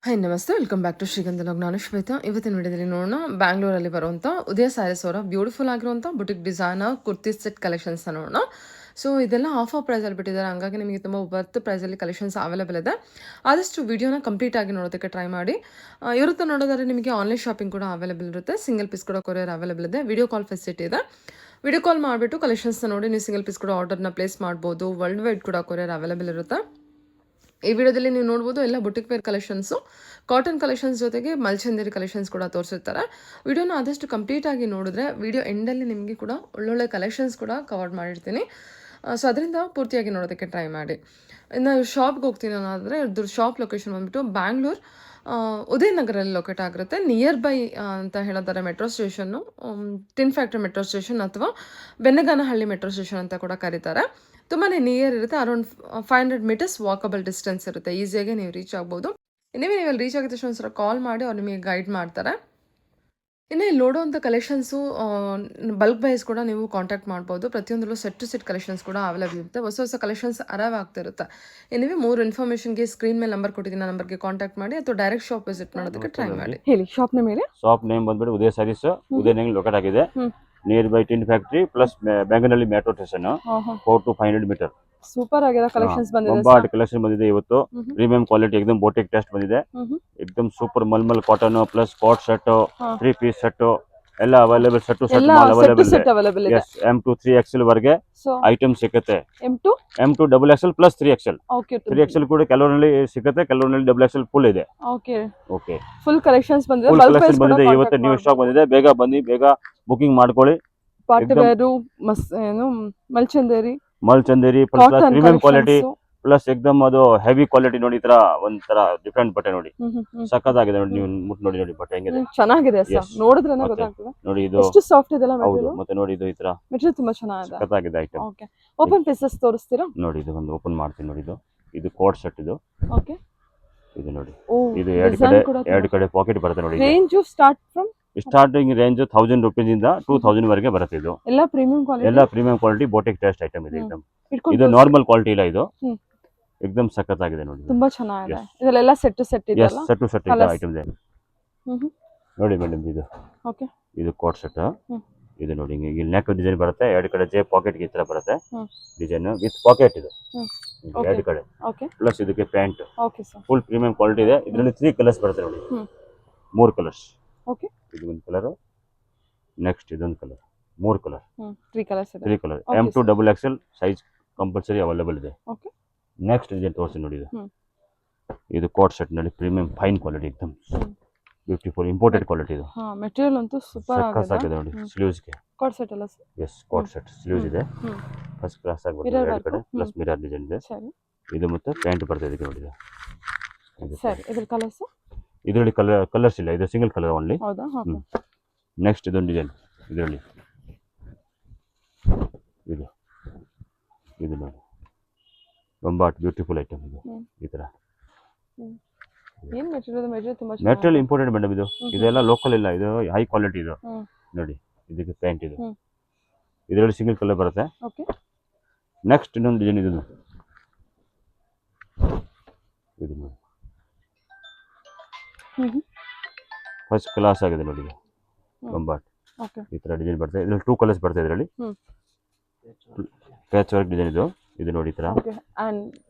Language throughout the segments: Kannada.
ಹಾಯ್ ನಮಸ್ತೆ ವೆಲ್ಕಮ್ ಬ್ಯಾಕ್ ಟು ಶ್ರೀಗಂಧ ಲಾಗ್. ನಾನು ಶ್ವೇತಾ. ಇವತ್ತಿನ ವಿಡಿಯೋದಲ್ಲಿ ನೋಡೋಣ ಬ್ಯಾಂಗ್ಳೂರಲ್ಲಿ ಬರುವಂಥ ಉದಯ ಸ್ಯಾರೀಸ್ ಅವರ ಬ್ಯೂಟಿಫುಲ್ ಆಗಿರುವಂಥ boutique designer kurti set collections ನೋಡೋಣ. ಸೊ ಇದೆಲ್ಲ ಆಫರ್ ಪ್ರೈಸಲ್ಲಿ ಬಿಟ್ಟಿದ್ದಾರೆ, ಹಂಗಾಗಿ ನಿಮಗೆ ತುಂಬ ವರ್ತ್ ಪ್ರೈಸಲ್ಲಿ ಕಲೆಕ್ಷನ್ಸ್ ಅವೈಲೇಬಲ್ ಇದೆ. ಆದಷ್ಟು ವಿಡಿಯೋನ ಕಂಪ್ಲೀಟ್ ಆಗಿ ನೋಡೋದಕ್ಕೆ ಟ್ರೈ ಮಾಡಿ. ಇರುತ್ತೆ ನೋಡೋದಾದ್ರೆ ನಿಮಗೆ ಆನ್ಲೈನ್ ಶಾಪಿಂಗ್ ಕೂಡ ಅವೈಲೇಬಲ್ ಇರುತ್ತೆ, ಸಿಂಗಲ್ ಪೀಸ್ ಕೂಡ ಕೊರಿಯರ್ ಅವೈಲೇಬಲ್ ಇದೆ, ವಿಡಿಯೋ ಕಾಲ್ ಫೆಸಿಲಿಟಿ ಇದೆ. ವಿಡಿಯೋ ಕಾಲ್ ಮಾಡಿಬಿಟ್ಟು ಕಲೆಕ್ಷನ್ಸ್ನ ನೋಡಿ ನೀವು ಸಿಂಗಲ್ ಪೀಸ್ ಕೂಡ ಆರ್ಡರ್ನ ಪ್ಲೇಸ್ ಮಾಡ್ಬೋದು. ವರ್ಲ್ಡ್ ವೈಡ್ ಕೂಡ ಕೊರಿಯರ್ ಅವೈಲೇಬಲ್ ಇರುತ್ತೆ. ಈ ವಿಡಿಯೋದಲ್ಲಿ ನೀವು ನೋಡ್ಬೋದು ಎಲ್ಲ boutique wear collections, cotton collections ಜೊತೆಗೆ ಮಲ್ಚಂದೇರಿ ಕಲೆಕ್ಷನ್ಸ್ ಕೂಡ ತೋರಿಸಿರ್ತಾರೆ. ವಿಡಿಯೋನ ಆದಷ್ಟು ಕಂಪ್ಲೀಟಾಗಿ ನೋಡಿದ್ರೆ ವಿಡಿಯೋ ಎಂಡಲ್ಲಿ ನಿಮಗೆ ಕೂಡ ಒಳ್ಳೊಳ್ಳೆ ಕಲೆಕ್ಷನ್ಸ್ ಕೂಡ ಕವರ್ ಮಾಡಿರ್ತೀನಿ. ಸೊ ಅದರಿಂದ ಪೂರ್ತಿಯಾಗಿ ನೋಡೋದಕ್ಕೆ ಟ್ರೈ ಮಾಡಿ. ಇನ್ನು ಶಾಪ್ಗೆ ಹೋಗ್ತೀನಿ ಅನ್ನೋದಾದರೆ ಇದ್ರ ಶಾಪ್ ಲೊಕೇಶನ್ ಬಂದುಬಿಟ್ಟು ಬ್ಯಾಂಗ್ಳೂರ್ ಉದಯನಗರಲ್ಲಿ ಲೊಕೇಟ್ ಆಗಿರುತ್ತೆ. ನಿಯರ್ ಬೈ ಅಂತ ಹೇಳಿದ್ದಾರೆ metro station, tin factory metro station ಅಥವಾ ಬೆನ್ನಗಾನಹಳ್ಳಿ ಮೆಟ್ರೋ ಸ್ಟೇಷನ್ ಅಂತ ಕೂಡ ಕರೀತಾರೆ. ತುಂಬಾ ನಿಯರ್ ಇರುತ್ತೆ, ಅರೌಂಡ್ 500 ಮೀಟರ್ಸ್ ವಾಕಬಲ್ ಡಿಸ್ಟೆನ್ಸ್ ಇರುತ್ತೆ, ಈಸಿಯಾಗಿ ನೀವು ರೀಚ್ ಆಗ್ಬೋದು. ನೀವು ಅಲ್ಲಿ ರೀಚ್ ಆಗಿದ ತಕ್ಷಣ ಒಂದ್ಸಲ ಕಾಲ್ ಮಾಡಿ ಅವ್ರು ನಿಮಗೆ ಗೈಡ್ ಮಾಡ್ತಾರೆ. ಇನ್ನು ಇಲ್ಲಿ ನೋಡುವಂಥ ಕಲೆಕ್ಷನ್ಸು ಬಲ್ಕ್ ಬೈಸ್ ಕೂಡ ನೀವು ಕಾಂಟ್ಯಾಕ್ಟ್ ಮಾಡ್ಬೋದು. ಪ್ರತಿಯೊಂದರಲ್ಲೂ ಸೆಟ್ ಟು ಸೆಟ್ ಕಲೆಕ್ಷನ್ಸ್ ಕೂಡ ಅವೈಲೇಬಲ್ ಇರುತ್ತೆ, ಹೊಸ ಹೊಸ ಕಲೆಕ್ಷನ್ಸ್ ಅರೈವ್ ಆಗ್ತಿರುತ್ತೆ. ನೀವು 3 ಇನ್ಫಾರ್ಮೇಷನ್ಗೆ ಸ್ಕ್ರೀನ್ ಮೇಲೆ ನಂಬರ್ ಕೊಟ್ಟಿದ್ದೀನಿ, ಆ ನಂಬರ್ಗೆ ಕಾಂಟ್ಯಾಕ್ಟ್ ಮಾಡಿ ಅಥವಾ ಡೈರೆಕ್ಟ್ ಶಾಪ್ ವಿಸಿಟ್ ಮಾಡೋದಕ್ಕೆ ಟ್ರೈ ಮಾಡಿ. ಹೇಳಿ ಶಾಪ್ನ ಮೇಲೆ. ಶಾಪ್ ನೇಮ್ ಬಂದ್ಬಿಟ್ಟು ಉದಯ ಸ್ಯಾರೀಸ್, ಉದಯನಗರ ಲೊಕೇಟ್ ಆಗಿದೆ. Nearby tin factory plus Byanganahalli metro station, 4 to 500 metre. Super ಆಗಿರೋ ಕಲೆಕ್ಷನ್ಸ್ ಬಂದಿದೆ. ಬೊಂಬಾಟ್ ಕಲೆಕ್ಷನ್ ಬಂದಿದೆ ಇವತ್ತು. ಪ್ರೀಮಿಯಂ ಕ್ವಾಲಿಟಿ ಎಕ್ದಮ್ ಬೋಟಿಕ್ ಟೆಸ್ಟ್ ಬಂದಿದೆ. ಎಕ್ದಮ್ ಸೂಪರ್ ಮಲ್ಮಲ್ cotton plus coat set, 3 piece set ಎಲ್ಲ ಅವೈಲೇಬಲ್. ಸೆಟ್ ಟು ಸೆಟ್ ಮಾಲ್ ಅವೈಲೇಬಲ್ ಇದೆ. ಎಸ್, M to 3XL ವರೆಗೆ ಐಟಮ್ ಸಿಗುತ್ತೆ. M to XXL plus 3XL. 3XL ಕೂಡ ಕೆಲವರಲ್ಲಿ ಸಿಗುತ್ತೆ, ಕೆಲವರಲ್ಲಿ XXL ಫುಲ್ ಇದೆ. ಓಕೆ, ಫುಲ್ ಕಲೆಕ್ಷನ್ಸ್ ಬಂದಿದೆ. ಫುಲ್ ಕಲೆಕ್ಷನ್ ಬಂದಿದೆ ಇವತ್ತು. ನ್ಯೂ ಸ್ಟಾಕ್ ಬಂದಿದೆ, ಬೇಗ ಬನ್ನಿ, ಬೇಗ ಬುಕಿಂಗ್ ಮಾಡ್ಕೊಳ್ಳಿ. ಪಾಟವೇರು ಮಲ್ಚಂದೇರಿ ಪ್ಲಸ್ ಪ್ರೀಮಿಯಂ ಕ್ವಾಲಿಟಿ ಪ್ಲಸ್ ಎಕ್ದಮ್ ಅದು ಹೆವಿ ಕ್ವಾಲಿಟಿ ನೋಡಿ. ಈ ತರ ಒಂಥರ ಡಿಫ್ರೆಂಟ್ ಬಟ್ಟೆ ನೋಡಿ, ಸಖತ್ತಾಗಿದೆ ನೋಡಿ. ನೀವು ಮುಟ್ ನೋಡಿ, ನೋಡಿ ಬಟ್ಟೆ ಹೆಂಗಿದೆ, ಚೆನ್ನಾಗಿದೆ. ನೋಡಿದ್ರೇನೆ ಗೊತ್ತಾಗ್ತದೆ ನೋಡಿ. ಇದು ಎಷ್ಟು ಸಾಫ್ಟ್ ಇದೆ ಅಲ್ಲ ಹೌದು. ಮತ್ತೆ ನೋಡಿ ಇದು ಈ ತರ ಮೆಟೀರಿಯಲ್ ತುಂಬಾ ಚೆನ್ನಾಗಿದೆ, ಸಖತ್ತಾಗಿದೆ ಐಟಮ್. ಓಕೆ, ಓಪನ್ ಪೀಸಸ್ ತೋರಿಸ್ತೀರಾ? ನೋಡಿ ಇದು ಒಂದು ಓಪನ್ ಮಾಡ್ತೀನಿ ನೋಡಿ. ಇದು ಕೋಟ್ ಸೆಟ್ ಇದು. ಓಕೆ, ಇದು ನೋಡಿ, ಇದು ಎರಡು ಕಡೆ ಪಾಕೆಟ್ ಬರುತ್ತೆ ನೋಡಿ. ರೇಂಜ್ ಸ್ಟಾರ್ಟಿಂಗ್ ರೇಂಜ್ 1000 rupees ಇಂದ 2000 ವರೆಗೆ ಬರುತ್ತೆ. ಇದು ಎಲ್ಲ premium quality boutique test item ಇದೆ. ಎಕ್ದಮ್ ಇದು ನಾರ್ಮಲ್ ಕ್ವಾಲಿಟಿ ಇಲ್ಲ, ಇದು ಎಕ್ದಮ್ ಸಖತ್ತಾಗಿದೆ ನೋಡಿ. ತುಂಬಾ ಚೆನ್ನಾಗಿದೆ. ಇದೆಲ್ಲ ಸೆಟ್ ಟು ಸೆಟ್ ಇದೆ ಅಲ್ಲ? ಸೆಟ್ ಟು ಸೆಟ್ ಐಟಮ್ ಇದೆ ನೋಡಿ ಮೇಡಮ್. ಇದು ಓಕೆ, ಇದು ಕೋಟ್ ಸೆಟ್. ಇದು ನೋಡಿ, ಇಲ್ಲಿ ನೆಕ್ ಡಿಸೈನ್ ಬರುತ್ತೆ, ಎರಡು ಕಡೆ ಜೇ ಪಾಕೆಟ್ ಈ ತರ ಬರುತ್ತೆ ಡಿಸೈನ್ ವಿತ್ ಪಾಕೆಟ್. ಇದು ಎರಡು ಕಡೆ ಪ್ಲಸ್ ಇದಕ್ಕೆ ಪ್ಯಾಂಟ್. ಫುಲ್ ಪ್ರೀಮಿಯಂ ಕ್ವಾಲಿಟಿ ಇದೆ. ಇದರಲ್ಲಿ 3 ಕಲರ್ಸ್ ಬರುತ್ತೆ ನೋಡಿ, 3 ಕಲರ್ಸ್. ಇದು ಒಂದು ಕಲರ್, ನೆಕ್ಸ್ಟ್ ಇದೊಂದು colour, 3 colour, 3 colour. M to XXL size compulsory available ಇದೆ. ನೆಕ್ಸ್ಟ್ ಡಿಸೈನ್ ತೋರಿಸಿ ನೋಡಿ. ಇದು ಕೋಟ್ ಸೆಟ್ ನಲ್ಲಿ ಪ್ರೀಮಿಯಂ ಫೈನ್ ಕ್ವಾಲಿಟಿ, ಎಕ್ದಮ್ ಬ್ಯೂಟಿಫುಲ್ ಇಂಪೋರ್ಟೆಡ್ ಕ್ವಾಲಿಟಿ. ಇದು ಮೆಟೀರಿಯಲ್ ಅಂತೂ ಸೂಪರ್ ಆಗಿದೆ ನೋಡಿ. ಸ್ಲೀವ್ಸ್ ಗೆ ಕೋಟ್ ಸೆಟ್ ಅಲ್ಲ sir? Yes, coat set sleeves ಇದೆ, ಫಸ್ಟ್ ಕ್ಲಾಸ್ ಆಗಿ ಬರುತ್ತೆ. ಎರಡು ಕಡೆ ಪ್ಲಸ್ ಮಿರರ್ ಡಿಸೈನ್ ಇದೆ. ಇದು ಮತ್ತೆ ಪ್ಯಾಂಟ್ ಬರ್ತದೆ ಇದಕ್ಕೆ ನೋಡಿ. ಸರ್ ಇದರ ಕಲರ್ಸ್? ಇದರಲ್ಲಿ ಕಲರ್ಸ್ ಇಲ್ಲ, ಇದು ಸಿಂಗಲ್ ಕಲರ್ ಓನ್ಲಿ. ನೆಕ್ಸ್ಟ್ ಇದೊಂದು ಡಿಸೈನ್ ಇದರಲ್ಲಿ. ಇದು ನೋಡಿ, ಬೊಂಬಾಟ್ ಬ್ಯೂಟಿಫುಲ್ ಐಟಮ್. ಇದು ಈ ತರ ಮೆಟೀರಿಯಲ್ ಇಂಪೋರ್ಟೆಡ್ ಮೇಡಮ್. ಇದೆಲ್ಲ ಲೋಕಲ್ ಇಲ್ಲ, ಇದು ಹೈ ಕ್ವಾಲಿಟಿ. ಇದು ನೋಡಿ, ಇದಕ್ಕೆ ಪ್ಯಾಂಟ್. ಇದು ಇದರಲ್ಲಿ ಸಿಂಗಲ್ ಕಲರ್ ಬರುತ್ತೆ. ನೆಕ್ಸ್ಟ್ ಇನ್ನೊಂದು ಡಿಸೈನ್ ಇದು ನೋಡಿ, ಫಸ್ಟ್ ಕ್ಲಾಸ್ ಆಗಿದೆ ನೋಡಿ. ಇದು ಬೊಂಬಾಟ್ ಈ ತರ ಡಿಸೈನ್ ಬರ್ತದೆ. ಇದರಲ್ಲಿ 2 ಕಲರ್ಸ್ ಬರ್ತದೆ. ಇದರಲ್ಲಿ ಪ್ಯಾಚ್ ವರ್ಕ್ ಡಿಸೈನ್. ಇದು ನೋಡಿ, ಈ ತರ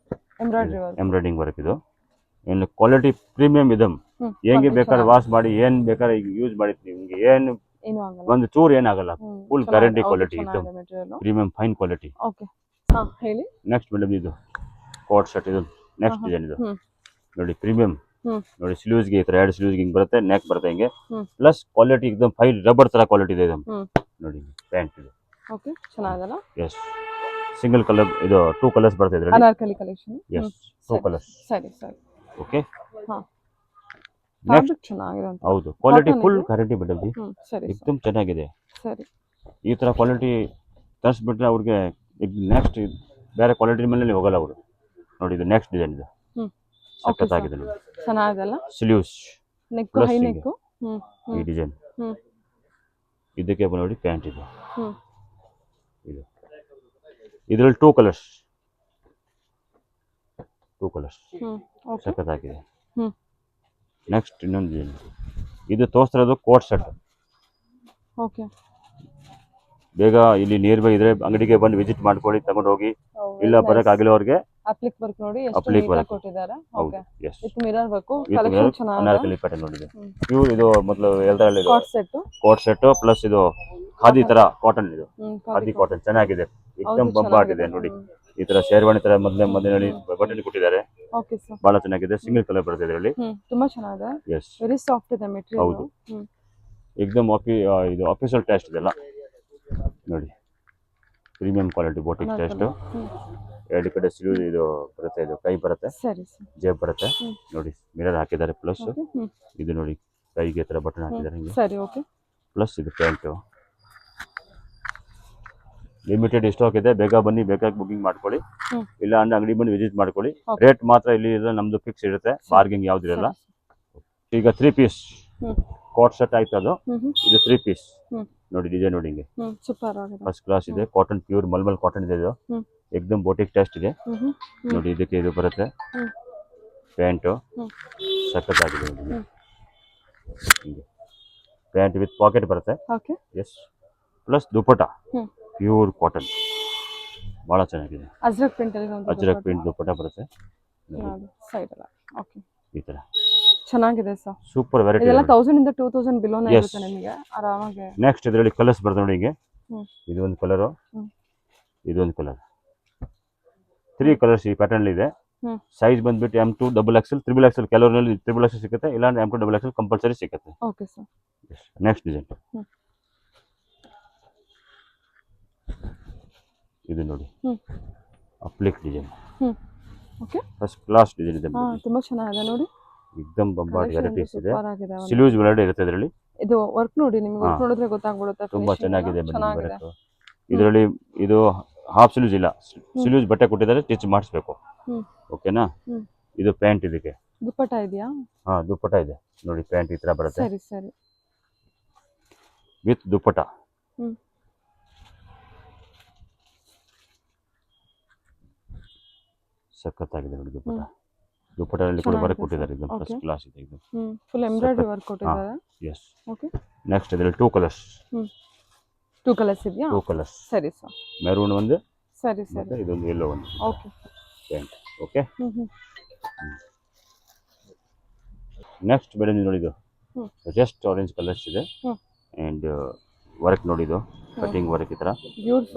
ಎಂಬ್ರಾಯ್ಡಿಂಗ್ ವರ್ಕ್. ಇದು ಏನು ಕ್ವಾಲಿಟಿ ಪ್ರೀಮಿಯಂ. ಇದು ಹೆಂಗೆ ಬೇಕಾದ್ರೆ ವಾಶ್ ಮಾಡಿ, ಏನ್ ಬೇಕಾದ್ರೆ ಯೂಸ್ ಮಾಡಿರ್ತೀವಿ, ನಿಮ್ಗೆ ಏನು ಒಂದು ಚೂರು ಏನಾಗಲ್ಲ. ಫುಲ್ ಗ್ಯಾರಂಟಿ ಕ್ವಾಲಿಟಿ, ಇದು premium fine quality. Next madam ಇದು ಕೋಟ್ ಸೆಟ್. ಇದು ನೆಕ್ಸ್ಟ್ ಡಿಸೈನ್. ಇದು ನೋಡಿ, ಪ್ರೀಮಿಯಂ ನೋಡಿ. ಸ್ಲೀವ್ಸ್ ಗೆ ಈ ತರ 2 ಸ್ಲೀವ್ಸ್ ಹಿಂಗ್ ಬರುತ್ತೆ, ನೆಕ್ ಬರುತ್ತೆ ಹಿಂಗೆ, ಪ್ಲಸ್ ಕ್ವಾಲಿಟಿ ಎಕ್ದಮ್ ಫೈನ್ ರಬ್ಬರ್ ತರ ಕ್ವಾಲಿಟಿ ಇದೆ. ಇದು ನೋಡಿ, ಪ್ಯಾಂಟ್. ಇದು ಓಕೆ, ಚೆನ್ನಾಗಿದಲ್ಲ? Yes, single colour. ಇದು 2 ಕಲರ್ಸ್ ಬರುತ್ತೆ ಇದರಲ್ಲಿ. ಅನಾರ್ಕಲಿ ಕಲೆಕ್ಷನ್. Yes, 2 colours. ಸರಿ. ಓಕೆ, ನೆಕ್ಸ್ಟ್ ಚೆನ್ನಾಗಿದೆ. ಹೌದು, ಕ್ವಾಲಿಟಿ ಫುಲ್ ಗ್ಯಾರಂಟಿ ಮೇಡಮ್. ಎಕ್ದಮ್ ಚೆನ್ನಾಗಿದೆ. ಸರಿ, ಈ ತರ ಕ್ವಾಲಿಟಿ ತರಿಸ್ಬಿಟ್ರೆ ಅವ್ರಿಗೆ ನೆಕ್ಸ್ಟ್ ಬೇರೆ ಕ್ವಾಲಿಟಿ ಮೇಲೆ ಹೋಗಲ್ಲ ಅವರು. ನೋಡಿ, ಇದು ನೆಕ್ಸ್ಟ್ ಡಿಸೈನ್. ಇದು ಸಖತ್ತಾಗಿದೆ ನೋಡಿ, ಚೆನ್ನಾಗಿದೆಲ್ಲ? ಸ್ಲೀವ್ಸ್, ನೆಕ್, ಹೈ ನೆಕ್, ಈ ಡಿಸೈನ್. ಇದಕ್ಕೆ ನೋಡಿ ಪ್ಯಾಂಟ್. ಇದು ಇದರಲ್ಲಿ 2 ಕಲರ್ಸ್ ಸಖತ್ತಾಗಿದೆ. ನೆಕ್ಸ್ಟ್ ಇನ್ನೊಂದು ಡಿಸೈನ್. ಇದು ತೋರಿಸ್ತಿರೋದು ಕೋಟ್ ಸೆಟ್. ಓಕೆ. ಬೇಗ ಇಲ್ಲಿ ನಿಯರ್ ಬೈ ಇದ್ರೆ ಅಂಗಡಿಗೆ ಬಂದು ವಿಸಿಟ್ ಮಾಡ್ಕೊಳ್ಳಿ, ತಗೊಂಡು ಹೋಗಿ. ಇಲ್ಲ ಬರಕ್ ಆಗಿಲ್ಲವ್ರಿಗೆ ಅಪ್ಲಿಕ್ ವರ್ಕ್ ನೋಡಿ ಎಷ್ಟು ಅಪ್ಲಿಕ್ ನೀಟಾಗಿ ವರ್ಕ್ ಕೊಟ್ಟಿದ್ದಾರೆ. ಹೌದು. Okay. Yes with mirror work collection ಚೆನ್ನಾಗಿದೆ. ಅನಾರ್ಕಲಿ ಪ್ಯಾಟರ್ನ್ ನೋಡಿದೆ. ಪ್ಯೂರ್ ಇದು ಮೊದಲು ಎಲ್ಲರಲ್ಲಿ cot set. Coat set plus ಇದು ಖಾದಿ ತರ ಕಾಟನ್. ಇದು ಖಾದಿ ಕಾಟನ್ ಚೆನ್ನಾಗಿದೆ, ಎಕ್ದಮ್ ಬೊಂಬಾಟಿದೆ ನೋಡಿ. ಈ ತರ ಶೇರ್ವಾಣಿ ತರ ಮೊದಲೇ ಬಟನ್ ಕೊಟ್ಟಿದ್ದಾರೆ. Okay sir. ಬಹಳ ಚೆನ್ನಾಗಿದೆ. ಸಿಂಗಲ್ ಕಲರ್ ಬರುತ್ತೆ ಇದರಲ್ಲಿ. ತುಂಬಾ ಚೆನ್ನಾಗಿದೆ. ಎಸ್, ವೆರಿ ಸಾಫ್ಟ್ ಇದೆ ಮೆಟೀರಿಯಲ್. ಹೌದು. ಎಕ್ದಮ್ ಇದು ಆಫೀಷಿಯಲ್ ಟೆಸ್ಟ್ ಇದೆಲ್ಲ ನೋಡಿ. Premium quality boutique test. ಎರಡು ಕಡೆ ಸ್ಲೀವ್ ಇದು ಬರುತ್ತೆ, ಇದು ಕೈ ಬರುತ್ತೆ, ಸರಿ ಸರ್, ಜೇಬ್ ಬರುತ್ತೆ ನೋಡಿ. ಮಿರರ್ ಹಾಕಿದ್ದಾರೆ ಪ್ಲಸ್ ಇದು ನೋಡಿ ಕೈಗೆ ತರ ಬಟನ್ ಹಾಕಿದ್ದಾರೆ ಹಿಂಗೆ. ಸರಿ, ಓಕೆ. ಪ್ಲಸ್ ಇದು ಪ್ಯಾಂಟು. ಲಿಮಿಟೆಡ್ ಸ್ಟಾಕ್ ಇದೆ, ಬೇಗ ಬನ್ನಿ, ಬೇಕಾಗಿ ಬುಕಿಂಗ್ ಮಾಡ್ಕೊಳ್ಳಿ. ಇಲ್ಲ ಅಂದ್ರೆ ಅಂಗಡಿ ಬಂದು ವಿಸಿಟ್ ಮಾಡ್ಕೊಳ್ಳಿ. ರೇಟ್ ಮಾತ್ರ ಇಲ್ಲಿ ನಮ್ದು ಫಿಕ್ಸ್ ಇರುತ್ತೆ, ಬಾರ್ಗಿಂಗ್ ಯಾವ್ದಿರಲ್ಲ. ಈಗ 3 ಪೀಸ್ ಕೋಟ್ ಸೆಟ್ ಆಯ್ತು ಅದು. ಇದು 3 ಪೀಸ್ ನೋಡಿ. ಡಿಸೈನ್ ನೋಡಿ ಹಿಂಗೆ ಸೂಪರ್ ಆಗಿದೆ, ಫಸ್ಟ್ ಕ್ಲಾಸ್ ಇದೆ. ಕಾಟನ್, ಪ್ಯೂರ್ ಮಲ್ಮಲ್ ಕಾಟನ್ ಇದೆ ಇದು. ಎಕ್ದಮ್ ಬೋಟಿಕ್ ಟೆಸ್ಟ್ ಇದೆ ನೋಡಿ. ಇದಕ್ಕೆ ಇದು ಬರುತ್ತೆ ಪ್ಯಾಂಟು, ಸಖತ್ತಾಗಿದೆ ನೋಡಿ. ಹಿಂಗೆ ಪ್ಯಾಂಟ್ ವಿತ್ ಪಾಕೆಟ್ ಬರುತ್ತೆ. Okay. Yes, plus dupatta pure cotton, ಬಹಳ ಚೆನ್ನಾಗಿದೆ. ಅಜ್ರಕ್ ಪ್ರಿಂಟ್ ಅಲ್ಲಿ ಅಜ್ರಕ್ ಪ್ರಿಂಟ್ ದುಪಟ್ಟ ಬರುತ್ತೆ ಸೈಡ್ ಅಲ್ಲ. ಓಕೆ, ಈ ತರ ಚೆನ್ನಾಗಿದೆ ಸರ್. Super variety. ಇದೆಲ್ಲ 1000 ಇಂದ 2000 ಬಿಲೋನೇ ಇರುತ್ತೆ ನಿಮಗೆ ಆರಾಮಾಗಿ. ನೆಕ್ಸ್ಟ್ ಇದರಲ್ಲಿ ಕಲರ್ಸ್ ಬರ್ತದೆ ನೋಡಿ ಹಿಂಗೆ. ಇದು ಒಂದು ಕಲರ್, ಇದು ಒಂದು ಕಲರ್, 3 ಕಲರ್ಸ್ ಈ ಪ್ಯಾಟರ್ನ್ ಇದೆ. ಸೈಜ್ ಬಂದ್ಬಿಟ್ಟು M2 XXL, XXL ಕೆಲವರಲ್ಲಿ XXL ಸಿಗುತ್ತೆ, ಇಲ್ಲ ಅಂದ್ರೆ M2 XXL ಕಂಪಲ್ಸರಿ ಸಿಗುತ್ತೆ. Okay sir. ನೆಕ್ಸ್ಟ್ ಡಿಸೈನ್ ಇದು ನೋಡಿ, applique design. Okay, first class design ಇದೆ. ತುಂಬಾ ಚೆನ್ನಾಗಿದೆ ನೋಡಿ. ಎಕ್ದಮ್ ಬಂಬಾಟ್ ವೆರೈಟೀಸ್ ಇದೆ. ಸ್ಲೀವ್ಸ್ ಒಳಗಡೆ ಇರುತ್ತೆ ಇದರಲ್ಲಿ. ಇದು ವರ್ಕ್ ನೋಡಿ, ನಿಮಗೆ ವರ್ಕ್ ನೋಡಿದ್ರೆ ಗೊತ್ತಾಗ್ಬಿಡುತ್ತೆ. ತುಂಬಾ ಚೆನ್ನಾಗಿದೆ. ಇದರಲ್ಲಿ ಇದು ಹಾಫ್ ಸ್ಲೀವ್ಸ್ ಇಲ್ಲ, ಸ್ಲೀವ್ಸ್ ಬಟ್ಟೆ ಕೊಟ್ಟಿದ್ದಾರೆ, ಸ್ಟಿಚ್ ಮಾಡಿಸ್ಬೇಕು. ಓಕೆನಾ. ಇದು ಪ್ಯಾಂಟ್, ಇದಕ್ಕೆ ದುಪ್ಪಟ್ಟ ಇದೆಯಾ? ಹಾ, ದುಪ್ಪಟ್ಟ ಇದೆ ನೋಡಿ. ಪ್ಯಾಂಟ್ ಈ ತರ ಬರುತ್ತೆ. ಸರಿ ಸರಿ, ವಿತ್ ದುಪ್ಪಟ್ಟ. ಸಖತ್ತಾಗಿದೆ ನೋಡಿ ದುಪ್ಪಟ್ಟ. ದುಪ್ಪಟ್ಟಲ್ಲಿ ಕೂಡ ವರ್ಕ್ ಕೊಟ್ಟಿದ್ದಾರೆ, ಇದು ಫಸ್ಟ್ ಕ್ಲಾಸ್ ಇದೆ. ಇದು ಫುಲ್ ಎಂಬ್ರಾಯ್ಡರಿ ವರ್ಕ್ ಕೊಟ್ಟಿದ್ದಾರೆ. ಎಸ್. ಓಕೆ. ನೆಕ್ಸ್ಟ್ ಇದರಲ್ಲಿ 2 ಕಲರ್ಸ್. 2 ಕಲರ್ಸ್ ಇದೆಯಾ? 2 ಕಲರ್ಸ್. ಸರಿ ಸರ್. ಮೆರೂನ್ ಒಂದು, ಸರಿ ಸರಿ, ಮತ್ತೆ ಇದೊಂದು ಯೆಲ್ಲೋ ಒಂದು. ಓಕೆ. ಪ್ಯಾಂಟ್. ಓಕೆ. ನೆಕ್ಸ್ಟ್ ಬೇರೆ ನೋಡಿ, ಇದು ಜಸ್ಟ್ ಆರೆಂಜ್ ಕಲರ್ಸ್ ಇದೆ. ಅಂಡ್ ವರ್ಕ್ ನೋಡಿ, ಇದು ಕಟಿಂಗ್ ವರ್ಕ್ ಈ ತರ.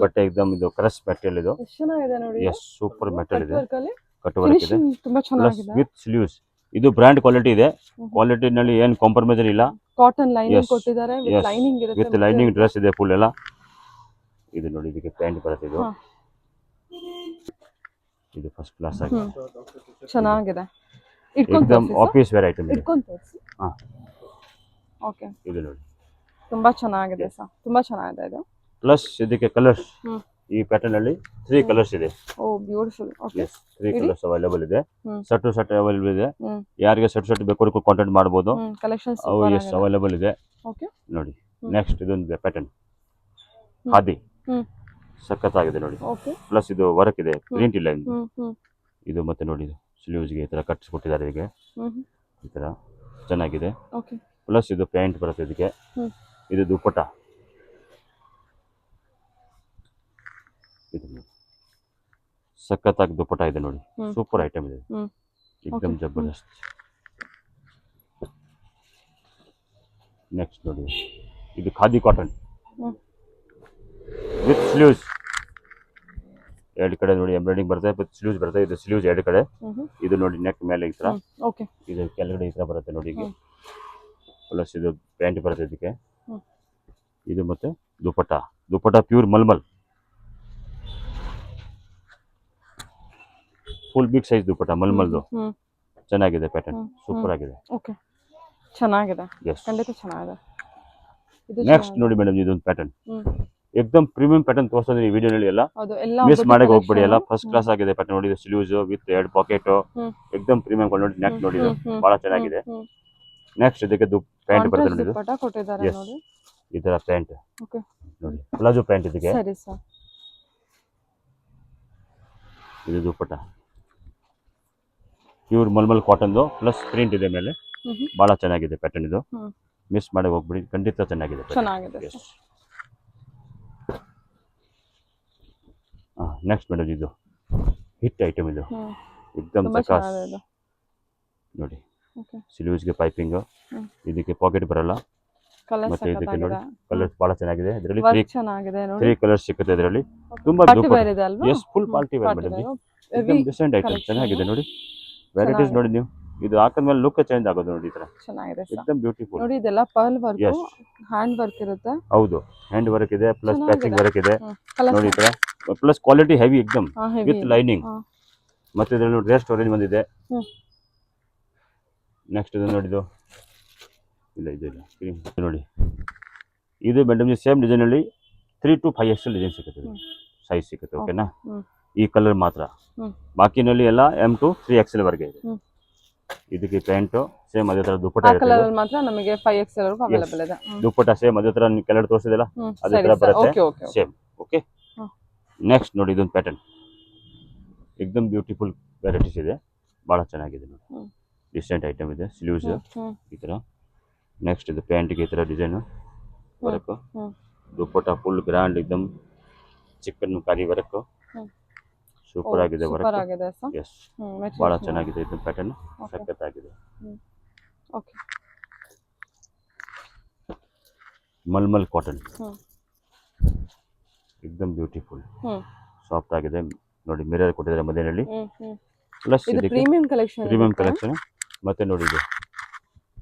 ಬಟ್ಟೆ ಎಕ್ದಮ್ ಇದು ಕ್ರಶ್ ಮೆಟೀರಿಯಲ್ ಇದು. ಚೆನ್ನಾಗಿದೆ ನೋಡಿ. ಎಸ್, ಸೂಪರ್ ಮೆಟೀರಿಯಲ್ ಇದೆ. ಕಟ್ ವರ್ಕ್ ಫಿನಿಶಿಂಗ್ ಇದೆ, ತುಂಬಾ ಚೆನ್ನಾಗಿದೆ. With sleeves. ಇದು ಬ್ರಾಂಡ್ ಕ್ವಾಲಿಟಿ ಇದೆ. ಕ್ವಾಲಿಟಿ ನಲ್ಲಿ ಏನು ಕಾಂಪ್ರಮೈಸ್ ಇಲ್ಲ. ಕಾಟನ್ ಲೈನಿಂಗ್ ಕೊಟ್ಟಿದ್ದಾರೆ, ವಿತ್ ಲೈನಿಂಗ್ ಇರುತ್ತೆ, ವಿತ್ ಲೈನಿಂಗ್ ಡ್ರೆಸ್ ಇದೆ ಫುಲ್ ಎಲ್ಲ. ಇದು ನೋಡಿ, ಇದಕ್ಕೆ ಪ್ಯಾಂಟ್ ಬರುತ್ತೆ. ಇದು ಇದು ಫಸ್ಟ್ ಕ್ಲಾಸ್ ಆಗಿದೆ, ಚೆನ್ನಾಗಿದೆ. ಎಕ್ದಮ್ ಆಫೀಸ್ ವೇರ್ ಐಟಮ್ ಇದೆ. ಹಾ, ಓಕೆ. ಇದು ನೋಡಿ ತುಂಬಾ ಚೆನ್ನಾಗಿದೆ ಸರ್, ತುಂಬಾ ಚೆನ್ನಾಗಿದೆ ಇದು. ಪ್ಲಸ್ ಇದಕ್ಕೆ ಕಲರ್ಸ್, ಈ ಪ್ಯಾಟರ್ನ್ ಅಲ್ಲಿ 3 ಕಲರ್ಸ್ ಇದೆ. ಓ, ಬ್ಯೂಟಿಫುಲ್. ಓಕೆ, 3 ಕಲರ್ಸ್ ಅವೈಲೇಬಲ್ ಇದೆ. ಸೆಟ್ ಅವೈಲೇಬಲ್ ಇದೆ. ಯಾರಿಗೆ ಸೆಟ್ ಬೇಕು ಅವ್ರಿಗೆ ಕಾಂಟ್ಯಾಕ್ಟ್ ಮಾಡಬಹುದು. ಕಲೆಕ್ಷನ್ಸ್ ಅವೈಲೇಬಲ್ ಇದೆ. ಓಕೆ, ನೋಡಿ. ನೆಕ್ಸ್ಟ್ ಇದೊಂದು ಪ್ಯಾಟರ್ನ್ ಖಾದಿ, ಸಖತ್ತಾಗಿದೆ ನೋಡಿ. ಪ್ಲಸ್ ಇದು ವರ್ಕ್ ಇದೆ, ಪ್ರಿಂಟ್ ಇಲ್ಲ ಇದು. ಮತ್ತೆ ನೋಡಿ, ಸ್ಲೀವ್ಸ್ಗೆ ಈ ತರ ಕಟ್ಸ್ ಕೊಟ್ಟಿದ್ದಾರೆ, ಹೀಗೆ ಈ ತರ ಚೆನ್ನಾಗಿದೆ. ಪ್ಲಸ್ ಇದು ಪ್ಯಾಂಟ್ ಬರುತ್ತೆ ಇದಕ್ಕೆ. ಇದು ದುಪ್ಪಟ್ಟ. ಇದು ಸಖತ್ತಾಗಿ ದುಪ್ಪಟ್ಟ ಇದೆ ನೋಡಿ, ಸೂಪರ್ ಐಟಮ್ ಇದೆ, ಎಕ್ದಮ್ ಜಬರ್ದಸ್ತ್. ನೆಕ್ಸ್ಟ್ ನೋಡಿ, ಇದು ಖಾದಿ ಕಾಟನ್ ವಿತ್ ಸ್ಲೀವ್ಸ್. 2 ಕಡೆ ನೋಡಿ ಎಂಬ್ರಾಯ್ಡಿಂಗ್ ಬರುತ್ತೆ, ವಿತ್ ಸ್ಲೀವ್ಸ್ ಬರುತ್ತೆ. ಇದು ಸ್ಲೀವ್ಸ್ 2 ಕಡೆ. ಇದು ನೋಡಿ ನೆಕ್ ಮೇಲೆ ಈ ತರ, ಇದು ಕೆಳಗಡೆ ಈ ತರ ಬರುತ್ತೆ ನೋಡಿ. ಪ್ಲಸ್ ಇದು ಪ್ಯಾಂಟ್ ಬರುತ್ತೆ ಇದಕ್ಕೆ. ಇದು ಮತ್ತೆ ದುಪ್ಪಟ್ಟ. ದುಪ್ಪಟ್ಟ ಪ್ಯೂರ್ ಮಲ್ಮಲ್, ಫುಲ್ ಬಿಗ್ ಸೈಜ್ ದುಪ್ಪಟ್ಟ ಮಲ್ಮಲ್ದು. ಚೆನ್ನಾಗಿದೆ ಪ್ಯಾಟರ್ನ್, ಸೂಪರ್ ಆಗಿದೆ. ಓಕೆ, ಚೆನ್ನಾಗಿದೆ, ಖಂಡಿತ ಚೆನ್ನಾಗಿದೆ. ನೆಕ್ಸ್ಟ್ ನೋಡಿ ಮೇಡಮ್, ಇದೊಂದು ಪ್ಯಾಟರ್ನ್ ಎಕ್ದಮ್ ಪ್ರೀಮಿಯಂ ಪ್ಯಾಟರ್ನ್ ತೋರಿಸೋದು ಈ ವಿಡಿಯೋನಲ್ಲಿ. ಎಲ್ಲ ಮಿಸ್ ಮಾಡಕ್ಕೆ ಹೋಗ್ಬೇಡಿ, ಎಲ್ಲ ಫಸ್ಟ್ ಕ್ಲಾಸ್ ಆಗಿದೆ ಪ್ಯಾಟರ್ನ್ ನೋಡಿ. ಸ್ಲೀವ್ಸ್ ವಿತ್ 2 ಪಾಕೆಟ್, ಎಕ್ದಮ್ ಪ್ರೀಮಿಯಂ ಕ್ವಾಲಿಟಿ. ನೆಕ್ ನೋಡಿ, ಬಹಳ ಚೆನ್ನಾಗಿದೆ. ನೆಕ್ಸ್ಟ್ ಇದಕ್ಕೆ ಪ್ಯಾಂಟ್ ಬರುತ್ತೆ ನೋಡಿ, ಈ ತರ ಪ್ಯಾಂಟ್ ನೋಡಿ, ಪ್ಲಾಜೋ ಪ್ಯಾಂಟ್ ಇದಕ್ಕೆ. ಇದು ದುಪ್ಪಟ್ಟ ಪ್ಯೂರ್ ಮಲ್ಮಲ್ ಕಾಟನ್ದು, ಪ್ಲಸ್ ಪ್ರಿಂಟ್ ಇದೆ ಮೇಲೆ. ಭಾಳ ಚೆನ್ನಾಗಿದೆ ಪ್ಯಾಟರ್ನ್ ಇದು. ಹ್ಮ್. ಮಿಸ್ ಮಾಡಿ ಹೋಗ್ಬಿಡಿ, ಖಂಡಿತ ಚೆನ್ನಾಗಿದೆ pattern. ಚೆನ್ನಾಗಿದೆ Yes. ನೆಕ್ಸ್ಟ್ ಮೇಡಮ್ ಇದು ಹಿಟ್ ಐಟಮ್ ಇದು. ಎಕ್ದಮ್ ತುಂಬಾ ಜಕಾಸ್ ಚೆನ್ನಾಗಿದೆ ಇದು. ನೋಡಿ. ಓಕೆ. ಸ್ಲೀವ್ಸ್ಗೆ ಪೈಪಿಂಗ್, ಹ್ಮ್. ಇದಕ್ಕೆ ಪಾಕೆಟ್ ಬರಲ್ಲ. ಕಲರ್ ಮತ್ತೆ ಇದಕ್ಕೆ ನೋಡಿ ಸಖತ್ತಾಗಿದೆ. ಕಲರ್ಸ್ ಭಾಳ ಚೆನ್ನಾಗಿದೆ. ಇದರಲ್ಲಿ ವರ್ಕ್ ಚೆನ್ನಾಗಿದೆ ನೋಡಿ. 3 ಕಲರ್ಸ್ ಸಿಗುತ್ತೆ ಇದರಲ್ಲಿ. ತುಂಬಾ ಪಾರ್ಟಿ ವೇರ್ ಇದೆ ಅಲ್ವಾ? Yes full party wear madam ji. ಎಕ್ದಮ್ ಡಿಸೆಂಟ್ ಐಟಮ್ ಚೆನ್ನಾಗಿದೆ ನೋಡಿ. ವೆರೈಟೀಸ್ ನೋಡಿ ನೀವು, ಇದು ಹಾಕಿದ್ಮೇಲೆ ಲುಕ್ ಚೇಂಜ್ ಆಗೋದು ನೋಡಿ. ಈ ತರ ಚೆನ್ನಾಗಿದೆ ಸರ್. ಎಕ್ದಮ್ ಬ್ಯೂಟಿಫುಲ್ ನೋಡಿ ಇದೆಲ್ಲ pearl work, Yes. Hand work ಇರುತ್ತೆ. ಹೌದು, ಹ್ಯಾಂಡ್ ವರ್ಕ್ ಇದೆ ಪ್ಲಸ್ ಚೆನ್ನಾಗಿದೆ. ಪ್ಯಾಚಿಂಗ್ ವರ್ಕ್ ಇದೆ ಕಲರ್ ನೋಡಿ. ಈ ತರ ಪ್ಲಸ್ ಕ್ವಾಲಿಟಿ ಹೆವಿ ಎಕ್ದಮ್ ವಿತ್ ಲೈನಿಂಗ್. ಹಾ. ಮತ್ತೆ ಇದರಲ್ಲಿ ನೋಡಿ ರೇರ್ ಸ್ಟೋರೇಜ್ ಬಂದಿದೆ. ಹ್ಮ್. ನೆಕ್ಸ್ಟ್ ಇದು ನೋಡಿದ್ದು ಇಲ್ಲ ಇದು ಇಲ್ಲ cream. ಇದು ನೋಡಿ, ಇದು ಮೇಡಮ್ ಜಿ ಸೇಮ್ ಡಿಸೈನ್ ಅಲ್ಲಿ 3 to 5 XL ಡಿಸೈನ್ ಸಿಗುತ್ತೆ, ಸೈಜ್ ಸಿಗುತ್ತೆ. ಓಕೆನಾ? ಈ ಕಲರ್ ಮಾತ್ರ, ಬಾಕಿನಲ್ಲಿ ಎಲ್ಲ M to 3 XL ವರೆಗೆ ಇದೆ. ಇದಕ್ಕೆ ಪ್ಯಾಂಟು ಸೇಮ್ ಅದೇ ತರ ದುಪ್ಪಟ್ಟ ಆ ಇರುತ್ತೆ. ಕಲರ್ ಅಲ್ಲಿ ಮಾತ್ರ ನಮಗೆ 5XL ವರೆಗೂ ಅವೈಲೇಬಲ್ ಇದೆ. ದುಪ್ಪಟ್ಟ ಸೇಮ್ ಅದೇ ತರ ನೀವು ಕೆಳಗಡೆ ತೋರಿಸಿದಿಲ್ಲ ಅದೇ ತರ ಬರುತ್ತೆ. Okay okay. Same. Okay. Next ನೋಡಿ ಇದೊಂದು ಪ್ಯಾಟರ್ನ್ ಎಕ್ದಮ್ ಬ್ಯೂಟಿಫುಲ್ ವೆರೈಟೀಸ್ ಇದೆ, ಭಾಳ ಚೆನ್ನಾಗಿದೆ ನೋಡಿ. ಡಿಸೆಂಟ್ ಐಟಮ್ ಇದೆ. ಸ್ಲೀವ್ಸ್ ಈ ತರ. ನೆಕ್ಸ್ಟ್ ಇದು ಪ್ಯಾಂಟ್ಗೆ ಈ ತರ design work. Dupatta full grand ಎಕ್ದಮ್ ಚಿಕನ್ ಕಾರಿ ವರ್ಕ್. ಸೂಪರ್ ಆಗಿದೆ ವರ್ಕ್. ಸೂಪರ್ ಆಗಿದೆ ಸರ್. ಎಸ್, ಭಾಳ ಚೆನ್ನಾಗಿದೆ ಇದು ಪ್ಯಾಟರ್ನ್, ಸಖತ್ತಾಗಿದೆ. ಓಕೆ. ಮಲ್ಮಲ್ ಕಾಟನ್ ಎಕ್ದಮ್ ಬ್ಯೂಟಿಫುಲ್ ಸಾಫ್ಟ್ ಆಗಿದೆ ನೋಡಿ. ಮಿರರ್ ಕೊಟ್ಟಿದ್ದಾರೆ ಮಧ್ಯದಲ್ಲಿ. ಪ್ಲಸ್ ಇದು ಇದಕ್ಕೆ ಪ್ರೀಮಿಯಂ ಕಲೆಕ್ಷನ್. Premium collection. ಮತ್ತೆ ನೋಡಿ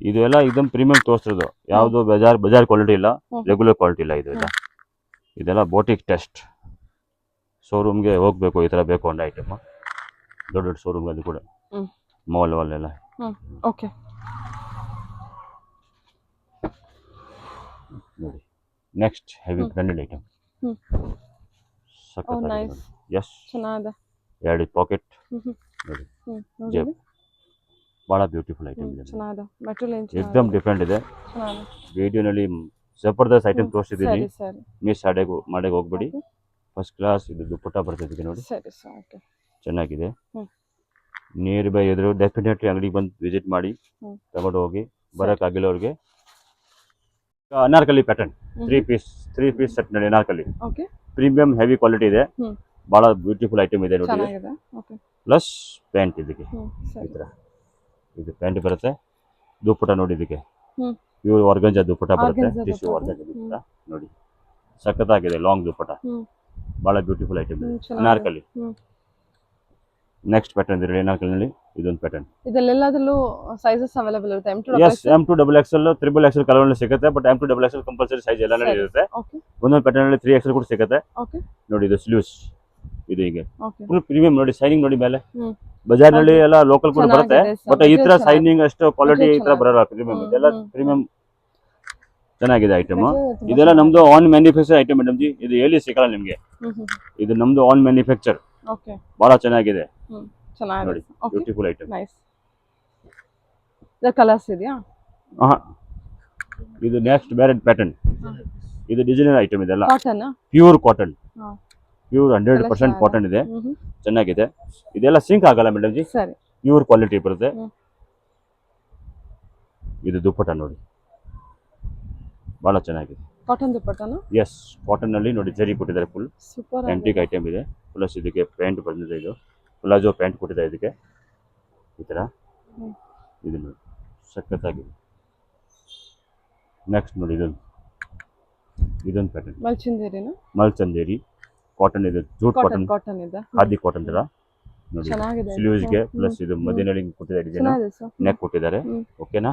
ಇದು ಎಲ್ಲ ಇದಮ್ ಪ್ರೀಮಿಯಂ ತೋರಿಸಿರೋದು, ಯಾವುದು ಬಜಾರ್ ಕ್ವಾಲಿಟಿ ಇಲ್ಲ, ರೆಗ್ಯುಲರ್ ಕ್ವಾಲಿಟಿ ಇಲ್ಲ. ಇದು ಇದೆಲ್ಲ ಬೋಟಿಕ್ ಟೆಸ್ಟ್. ಶೋರೂಮ್ಗೆ ಹೋಗ್ಬೇಕು ಈ ತರ ಬೇಕು ಅನ್ನೋ ಐಟಮ್, ದೊಡ್ಡ ದೊಡ್ಡ ಶೋರೂಮ್ ಅದು ಕೂಡ ಮಾಲ್ ಎಲ್ಲ. ಓಕೆ. ನೋಡಿ next heavy branded item. Nice. Yes, ಚೆನ್ನಾಗಿದೆ. 2 ಪಾಕೆಟ್ ನೋಡಿ, ಜೇಬ್. ಭಾಳ ಬ್ಯೂಟಿಫುಲ್ ಐಟಮ್ ಇದೆ. ಚೆನ್ನಾಗಿದೆ. ಮೆಟೀರಿಯಲ್ ಎಕ್ದಮ್ ಡಿಫ್ರೆಂಟ್ ಇದೆ. ಚೆನ್ನಾಗಿದೆ. ವಿಡಿಯೋನಲ್ಲಿ ಜಬರ್ದಸ್ತ್ ಐಟಮ್ ತೋರಿಸಿದ್ದೀನಿ, ಸರಿ. ಮಿಸ್ ಮಾಡಕ್ಕೆ ಹೋಗ್ಬೇಡಿ. ಫಸ್ಟ್ ಕ್ಲಾಸ್ ಇದು ದುಪ್ಪಟ್ಟ ಬರ್ತದೆ ನೋಡಿ. ಸರಿ ಸರ್. ಓಕೆ. ಚೆನ್ನಾಗಿದೆ. ನಿಯರ್ ಬೈ ಎದುರು ಡೆಫಿನೆಟ್ಲಿ ಅಂಗಡಿಗೆ ಬಂದು ವಿಸಿಟ್ ಮಾಡಿ ತಗೊಂಡು ಹೋಗಿ. ಬರೋಕ್ಕಾಗಿಲ್ಲ ಅವ್ರಿಗೆ ಅನಾರ್ಕಲಿ ಪ್ಯಾಟರ್ನ್ 3 ಪೀಸ್ ಸೆಟ್ ನೋಡಿ. Anarkali okay. Premium heavy quality ಇದೆ, ಭಾಳ ಬ್ಯೂಟಿಫುಲ್ ಐಟಮ್ ಇದೆ ನೋಡಿ. ಚೆನ್ನಾಗಿದೆ. ಓಕೆ. ಪ್ಲಸ್ ಪ್ಯಾಂಟ್ ಇದಕ್ಕೆ ಈ ಸರಿ. ಥರ ಇದು ಪ್ಯಾಂಟ್ ಬರುತ್ತೆ. ದುಪ್ಪಟ್ಟ ನೋಡಿ, ಇದಕ್ಕೆ ಪ್ಯೂರ್ ಆರ್ಗಂಜಾ ದುಪ್ಪಟ್ಟ ಬರುತ್ತೆ. ಟಿಶ್ಯೂ ಆರ್ಗಂಜಾ ದುಪ್ಪಟ್ಟ ನೋಡಿ, ಸಖತ್ತಾಗಿದೆ. ಲಾಂಗ್ ದುಪ್ಪಟ್ಟ, ಭಾಳ ಬ್ಯೂಟಿಫುಲ್ ಐಟಮ್ ಇದೆ. ಅನಾರ್ಕಲಿ. ನೆಕ್ಸ್ಟ್ ಪ್ಯಾಟರ್ನ್ ಇದೆ ಅನಾರ್ಕಲಿನಲ್ಲಿ ಇದೊಂದು ಪ್ಯಾಟರ್ನ್. ಇದೆಲ್ಲದರಲ್ಲೂ ಸೈಜಸ್ ಅವೈಲೇಬಲ್ ಇರುತ್ತೆ. M to XXL, XXL, XXL colour ಸಿಗುತ್ತೆ. But M to XXL compulsory size ಎಲ್ಲ ಇರುತ್ತೆ. ಒಂದೊಂದು ಪ್ಯಾಟರ್ನ್ ಅಲ್ಲಿ 3XL ಕೂಡ ಸಿಗುತ್ತೆ ನೋಡಿ. ಇದು ಸ್ಲೀವ್ಸ್ ಇದು ಹೀಗೆ ಫುಲ್ ಪ್ರೀಮಿಯಂ ನೋಡಿ. ಸೈನಿಂಗ್ ನೋಡಿ ಮೇಲೆ. ಬಜಾರ್ನಲ್ಲಿ ಎಲ್ಲ ಲೋಕಲ್ ಕೂಡ ಬರುತ್ತೆ, ಬಟ್ ಈ ತರ ಸೈನಿಂಗ್ ಅಷ್ಟು ಕ್ವಾಲಿಟಿ ಈ ತರ ಬರಲ್ಲ. ಪ್ರೀಮಿಯಂ ಇದೆಲ್ಲ ಪ್ರೀಮಿಯಂ ಚೆನ್ನಾಗಿದೆ ಐಟಮ್. ಇದೆಲ್ಲ ನಮ್ದು on manufacture item madam G. ಇದು ಎಲ್ಲಿ ಸಿಗಲ್ಲ ನಿಮ್ಗೆ, ಇದು ನಮ್ದು ಆನ್ ಮ್ಯಾನುಫ್ಯಾಕ್ಚರ್. ಬಹಳ ಚೆನ್ನಾಗಿದೆ ನೋಡಿ, ಬ್ಯೂಟಿಫುಲ್ ಐಟಮ್. ಕಲರ್ಸ್ ಇದೆಯಾ? ಇದು ನೆಕ್ಸ್ಟ್ ಬೇರೆ ಪ್ಯಾಟರ್ನ್. ಇದು ಡಿಸೈನರ್ ಐಟಮ್ ಇದೆಲ್ಲ. ಪ್ಯೂರ್ ಕಾಟನ್, ಪ್ಯೂರ್ 100% ಕಾಟನ್ ಇದೆ, ಚೆನ್ನಾಗಿದೆ. ಇದೆಲ್ಲ ಸಿಂಕ್ ಆಗಲ್ಲ ಮೇಡಮ್ ಜಿ, ಪ್ಯೂರ್ ಕ್ವಾಲಿಟಿ ಬರುತ್ತೆ. ಇದು ದುಪ್ಪಟ್ಟ ನೋಡಿ, ಬಹಳ ಚೆನ್ನಾಗಿದೆ. ಕಾಟನ್ ದುಪ್ಪಟ್ಟನ? ಎಸ್, ಕಾಟನ್ ನಲ್ಲಿ ನೋಡಿ ಜರಿ ಕೊಟ್ಟಿದ್ದಾರೆ. ಫುಲ್ ಆಂಟಿಕ್ ಐಟಮ್ ಇದೆ. ಪ್ಲಸ್ ಇದಕ್ಕೆ ಪ್ಯಾಂಟ್ ಬಂದಿದೆ. ಇದು ಪ್ಲಾಜೋ ಪ್ಯಾಂಟ್ ಕೊಟ್ಟಿದ್ದಾರೆ ಇದಕ್ಕೆ ಈ ತರ. ಇದು ನೋಡಿ ಸಖತ್ತಾಗಿದೆ. ನೆಕ್ಸ್ಟ್ ನೋಡಿ ಇದೊಂದು ಪ್ಯಾಟರ್ನ್ ಮಲ್ಚಂದೇರಿ ಕಾಟನ್ ಇದೆ. ಜೂಟ್ ಕಾಟನ್, ಖಾದಿ ಕಾಟನ್ ತರ ನೋಡಿ. ಸ್ಲೀವ್ಸ್ಗೆ ಪ್ಲಸ್ ಇದು ಮಧ್ಯದಲ್ಲಿ ಕೊಟ್ಟಿದ್ದಾರೆ ಡಿಸೈನ್, ನೆಕ್ ಕೊಟ್ಟಿದ್ದಾರೆ. ಓಕೆನಾ?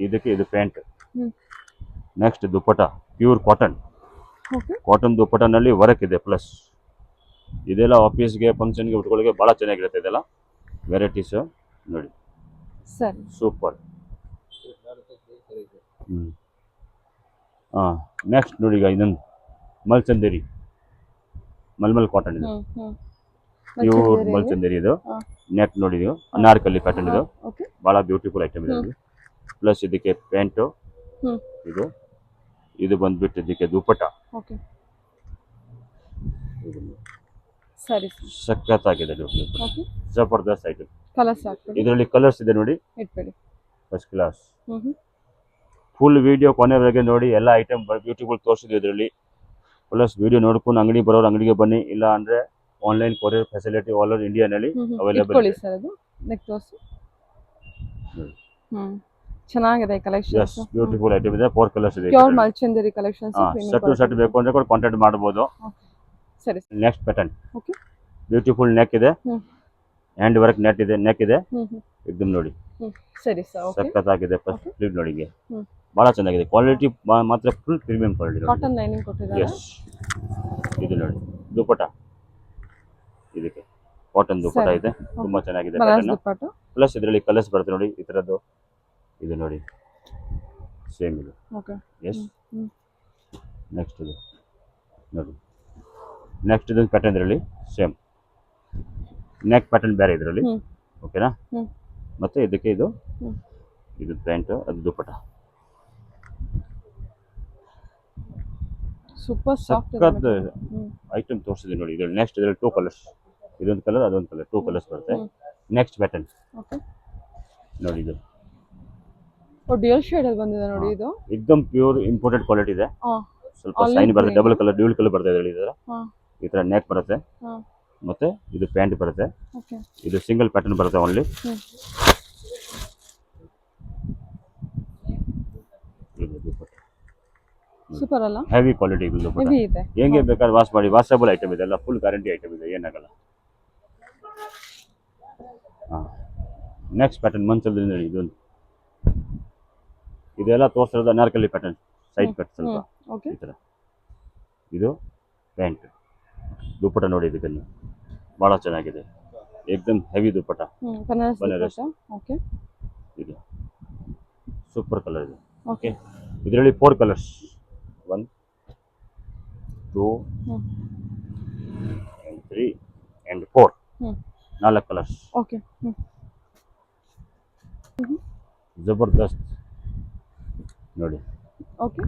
ಇದಕ್ಕೆ ಇದು ಪ್ಯಾಂಟ್. ನೆಕ್ಸ್ಟ್ ದುಪ್ಪಟ್ಟ ಪ್ಯೂರ್ ಕಾಟನ್, ಕಾಟನ್ ದುಪ್ಪಟ್ಟನಲ್ಲಿ ವರ್ಕ್ ಇದೆ. ಪ್ಲಸ್ ಇದೆಲ್ಲ ಆಫೀಸ್ಗೆ ಫಂಕ್ಷನ್ಗೆ ಉಟ್ಕೊಳ್ಳೋಕೆ ಭಾಳ ಚೆನ್ನಾಗಿರುತ್ತೆ. ಇದೆಲ್ಲ ವೆರೈಟೀಸ್ ನೋಡಿ, ಸೂಪರ್. ನೆಕ್ಸ್ಟ್ ನೋಡಿ ಈಗ ಇನ್ನೊಂದು ಮಲ್ಚಂದೇರಿ, ಮಲ್ಮಲ್ ಕಾಟನ್ ಇದು, ಪ್ಯೂರ್ ಮಲ್ಚಂದೇರಿ. ಇದು ನೆಕ್ ನೋಡಿ, ಇದು ಅನಾರ್ಕಲಿ ಪ್ಯಾಟರ್ನ್. ಇದು ಭಾಳ ಬ್ಯೂಟಿಫುಲ್ ಐಟಮ್ ಇದೆ. ಪ್ಲಸ್ ಇದಕ್ಕೆ ಪ್ಯಾಂಟು, ಇದು ಬಂದ್ಬಿಟ್ಟು ಇದಕ್ಕೆ ದುಪ್ಪಟ್ಟ. ಸಖತ್ತಾಗಿದೆ, ಜಬರ್ದಸ್ತ್ ಐಟಮ್. ಇದರಲ್ಲಿ ಕಲರ್ಸ್ ಇದೆ ನೋಡಿ. First class. Hmm full video ಕೊನೆವರೆಗೆ ನೋಡಿ, ಎಲ್ಲ ಐಟಮ್ ಬ್ಯೂಟಿಫುಲ್ ತೋರಿಸಿದ್ವಿ ಇದರಲ್ಲಿ. ಪ್ಲಸ್ ವಿಡಿಯೋ ನೋಡ್ಕೊಂಡು ಅಂಗಡಿ ಬರೋರು ಅಂಗಡಿಗೆ ಬನ್ನಿ, ಇಲ್ಲ ಅಂದರೆ online courier facility all over ಇಂಡಿಯಾನಲ್ಲಿ ಅವೈಲೇಬಲ್ ಇಟ್ಕೊಳ್ಳಿ ಇದೆ. ಸರ್ ಅದು ನೆಕ್ ತೋರಿಸಿ. ಚೆನ್ನಾಗಿದೆ ಕಲೆಕ್ಷನ್. ಎಸ್, ಬ್ಯೂಟಿಫುಲ್ ಐಟಮ್ ಇದೆ. 4 ಕಲರ್ಸ್ ಇದೆ. ಪ್ಯೂರ್ ಮಲ್ಚಂದರಿ ಕಲೆಕ್ಷನ್ಸ್. ಸೆಟ್ ಟು ಸೆಟ್ ಬೇಕು ಅಂದರೆ ಕೂಡ ಕಾಂಟ್ಯಾಕ್ಟ್ ಮಾಡ್ಬೋದು. ಸರಿ. Next pattern. Okay. Beautiful neck ಇದೆ, ಹ್ಯಾಂಡ್ ವರ್ಕ್ ನೆಕ್ ಇದೆ. ಇದನ್ನ ನೋಡಿ, ಸರಿ ಸರ್. ಓಕೆ. ಸಖತ್ತಾಗಿದೆ. ಫಸ್ಟ್ ಫ್ಲಿಪ್ ನೋಡಿ, ಭಾಳ ಚೆನ್ನಾಗಿದೆ. ಕ್ವಾಲಿಟಿ ಮಾತ್ರ full premium quality. Cotton lining ಕೊಟ್ಟಿದ್ದಾರೆ. ಎಸ್, ಇದು ನೋಡಿ ದುಪಟ್ಟ, ಇದಕ್ಕೆ ಕಾಟನ್ ದುಪಟ್ಟ ಇದೆ, ತುಂಬಾ ಚೆನ್ನಾಗಿದೆ ಪ್ಯಾಟರ್ನ್. ಪ್ಲಸ್ ಇದರಲ್ಲಿ ಕಲರ್ಸ್ ಬರುತ್ತೆ ನೋಡಿ, ಈ ಥರದ್ದು. ಇದು ನೋಡಿ, ಸೇಮ್ ಇದು. ಓಕೆ. ಎಸ್. ನೆಕ್ಸ್ಟ್ ಇದು ನೋಡಿ, ನೆಕ್ಸ್ಟ್ ಇದೊಂದು ಪ್ಯಾಟರ್ನ್ ಇದರಲ್ಲಿ ಸೇಮ್ ನೆಕ್ ಪ್ಯಾಟರ್ನ್ ಬೇರೆ ಇದರಲ್ಲಿ. ಓಕೆನಾ? ಮತ್ತೆ ಇದಕ್ಕೆ ಇದು ಪ್ಯಾಂಟ್, ಅದು ದುಪಟ್ಟ. ಸೂಪರ್ ಸಾಫ್ಟ್ ಐಟಮ್ ತೋರಿಸಿದೆ ನೋಡಿ. ಇದರಲ್ಲಿ ನೆಕ್ಸ್ಟ್ ಇದರಲ್ಲಿ 2 ಕಲರ್ಸ್, ಇದೊಂದು ಕಲರ್ ಅದೊಂದು ಕಲರ್, 2 ಕಲರ್ಸ್ ಬರುತ್ತೆ. Next pattern. ಓಕೆ. ನೋಡಿ, ಇದು ಡ್ಯೂಯಲ್ ಶೇಡ್ ಅಲ್ಲಿ ಬಂದಿದೆ ನೋಡಿ. ಇದು एकदम ಪ್ಯೂರ್ ಇಂಪೋರ್ಟೆಡ್ ಕ್ವಾಲಿಟಿ ಇದೆ. ಸ್ವಲ್ಪ ಶೈನ್ ಬರುತ್ತೆ, ಡಬಲ್ ಕಲರ್ ಡ್ಯೂಯಲ್ ಕಲರ್ ಬರುತ್ತೆ ಇದರಲ್ಲಿ. ಈ ತರ ನೆಕ್ ಬರುತ್ತೆ, ಮತ್ತೆ ಇದು ಪ್ಯಾಂಟ್ ಬರುತ್ತೆ. ಇದು ಸಿಂಗಲ್ ಪ್ಯಾಟರ್ನ್ ಬರುತ್ತೆ ಓನ್ಲಿ. ಸೂಪರ್ ಅಲ್ಲ? ಹೆವಿ ಕ್ವಾಲಿಟಿ ಇದು ದುಪಟ್ಟ. ಹೆವಿ ಇದೆ. ಹೆಂಗೆ ಬೇಕಾದ್ರೆ ವಾಶ್ ಮಾಡಿ, ವಾಷಬಲ್ ಐಟಮ್ ಇದೆ, ಎಲ್ಲ ಫುಲ್ ಗ್ಯಾರಂಟಿ ಐಟಮ್ ಇದೆ, ಏನಾಗಲ್ಲ. ನೆಕ್ಸ್ಟ್ ಪ್ಯಾಟರ್ನ್ ಮಂಚದಲ್ಲಿ ನೋಡಿ, ಇದೊಂದು ಇದೆಲ್ಲ ತೋರಿಸಿರೋದು ಅನಾರ್ಕಲಿ ಪ್ಯಾಟರ್ನ್, ಸೈಡ್ ಕಟ್ ಸ್ವಲ್ಪ ಈ ಥರ. ಇದು ಪ್ಯಾಂಟ್, ದುಪಟ್ಟ ನೋಡಿ, ಇದಕ್ಕೆ ಭಾಳ ಚೆನ್ನಾಗಿದೆ. ಏಕ್ದಮ್ ಹೆವಿ ದುಪಟ್ಟ, ಬನಾರಸ್. ಓಕೆ. ಇದು ಸೂಪರ್ ಕಲರ್ ಇದೆ. ಓಕೆ. ಇದರಲ್ಲಿ 4 colours, 1 2 and 3 and 4, 4 colours. Okay. ಜಬರ್ದಸ್ತ್ ನೋಡಿ. ಓಕೆ.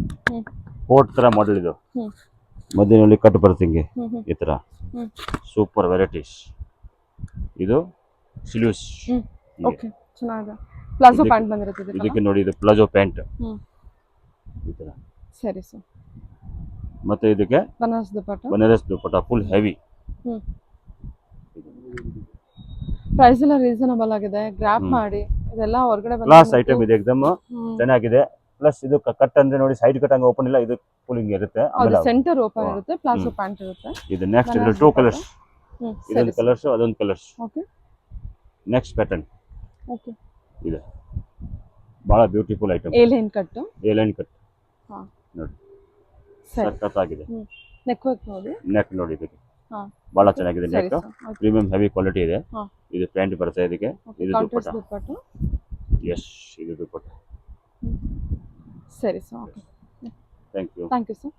ಕೋಟ್ ತರ ಮಾಡೆಲ್ ಇದು. ಮಧ್ಯದಲ್ಲಿ ಕಟ್ ಬರುತ್ತೆ ಹಿಂಗೆ ಈ ತರ. Super varieties. ಇದು ಸ್ಲೀವ್ಸ್. ಓಕೆ, ಚೆನ್ನಾಗಿದೆ. ಪ್ಲಾಜೋ ಪ್ಯಾಂಟ್ ಬಂದಿರುತ್ತೆ ಇದಕ್ಕೆ ನೋಡಿ, ಇದು ಪ್ಲಾಜೋ ಪ್ಯಾಂಟ್ ಈ ತರ. ಸರಿ ಸರ್. ಮತ್ತೆ ಇದಕ್ಕೆ Banaras dupatta full heavy. Price ಎಲ್ಲ ರೀಸನಬಲ್ ಆಗಿದೆ, ಗ್ರಾಪ್ ಮಾಡಿ. ಇದೆಲ್ಲ ಹೊರಗಡೆ ಕ್ಲಾಸ್ ಐಟಮ್ ಇದೆ, ಎಕ್ದಮ್ ಚೆನ್ನಾಗಿದೆ. ಪ್ಲಸ್ ಇದು ಕಟ್ ಅಂದ್ರೆ ನೋಡಿ, ಸೈಡ್ ಕಟ್ ಹಂಗೆ ಓಪನ್ ಇಲ್ಲ, ಇದು ಫುಲ್ ಹಿಂಗೆ ಇರುತ್ತೆ. ಆಮೇಲೆ ಸೆಂಟರ್ ಓಪನ್ ಇರುತ್ತೆ, ಪ್ಲಾಜೋ ಪ್ಯಾಂಟ್ ಇರುತ್ತೆ. ಇದು ನೆಕ್ಸ್ಟ್ ಇದರಲ್ಲಿ 2 ಕಲರ್ಸ್, ಇದೊಂದು ಕಲರ್ಸ್ ಅದೊಂದು colours. Okay. Next pattern. Okay. ಇದು ಬಹಳ beautiful item, A line cut. ನೋಡಿ, ಸಖತ್ತಾಗಿದೆ. ನೆಕ್ ವರ್ಕ್ ನೋಡಿ, ನೆಕ್ ನೋಡಿ, ಇದಕ್ಕೆ ಬಹಳ ಚೆನ್ನಾಗಿದೆ. ನೆಕ್ ಪ್ರೀಮಿಯಂ ಹೆವಿ ಕ್ವಾಲಿಟಿ ಇದೆ. ಇದು ಪ್ಯಾಂಟ್ ಬರುತ್ತೆ ಇದಕ್ಕೆ. ಇದು ದುಪಟ್ಟ. ಎಸ್, ಇದು ದುಪಟ್ಟ. ಸರಿ sir. Okay. Thank you sir.